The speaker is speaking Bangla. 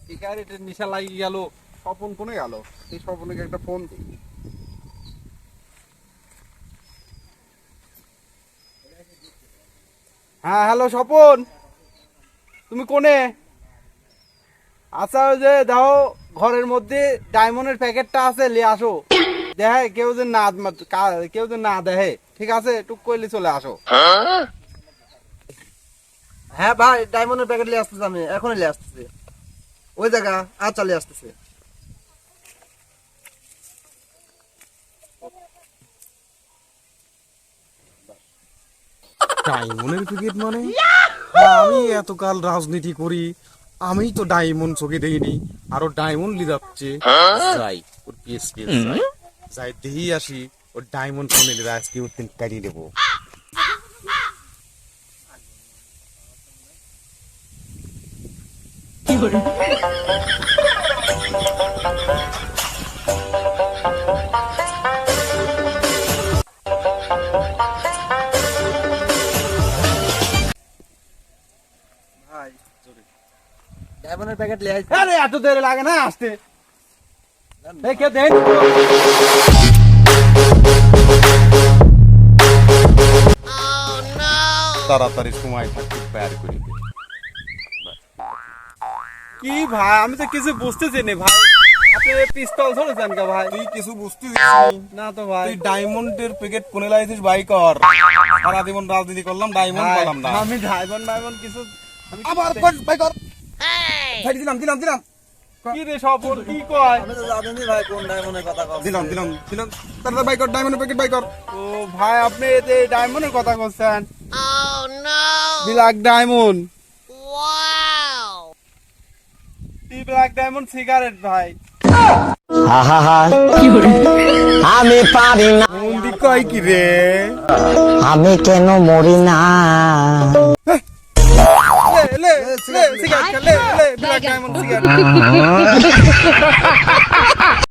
সিগারেটের নেশা লাগিয়ে গেল। স্বপন কোনে গেল? এই স্বপনকে একটা ফোন দিই। হ্যাঁ, হ্যালো স্বপন, তুমি কোনে? আচ্ছা, ওই যে দেখো ঘরের মধ্যে ডায়মন্ডের প্যাকেটটা আছে, নিয়ে আসো। দেখে কেউ যে না দেখে, ঠিক আছে? টুক করলে চলে আসো। হ্যাঁ ভাই, ডায়মন্ডের প্যাকেট নিয়ে আসতেছে, আমি এখনই নিয়ে আসতেছি। ওই জায়গা আর চালিয়ে আসতেছে। ডায়মন্ডের ক্রিকেট মানে আমি এতকাল রাজনীতি করি, আমি তো ডায়মন্ড চোখে দেখিনি, আরো ডায়মন্ড লি যাচ্ছে। যাই ওর পিএসপি যাই দেখি আসি, ওর ডায়মন্ড ফোনে আজকে ওর দিন কাটিয়ে দেবো। ভাই ডায়মন্ডের প্যাকেট নিয়ে আসছি। আরে এত দেরি লাগে না আসতে? এই কে দেন? তাড়াতাড়ি সময় থাকতে বের করে দে। কি ভাই, আমি তো কিছু বুঝতেছি না ভাই। আপনি পিস্তল ধরেছেন কে ভাই? তুই কিছু বুঝতে দিসনি? না তো ভাই। তুই ডায়মন্ডের প্যাকেট কোনে লাইছিস বাই কর। সারা জীবন রাজনীতি করলাম, ডায়মন্ড ভাই, পেলাম না। আমি ডায়মন্ড কিছু আবার কর বাই কর। ভাই দিলাম দিলাম দিলাম কি রে স্বপন, কি কয়? আমি তো জানি ভাই কোন ডায়মন্ডের কথা বলছেন। দিলাম দিলাম দিলাম তাড়াতাড়ি বাই কর, ডায়মন্ডের প্যাকেট বাই কর। ও ভাই, আপনি যে ডায়মন্ডের কথা বলছেন? Black diamond. Black diamond cigarette ভাই। আমি পারি না, মন্দি কয় কি রে? আমি কেন মরি না। Cigarette, black diamond cigarette.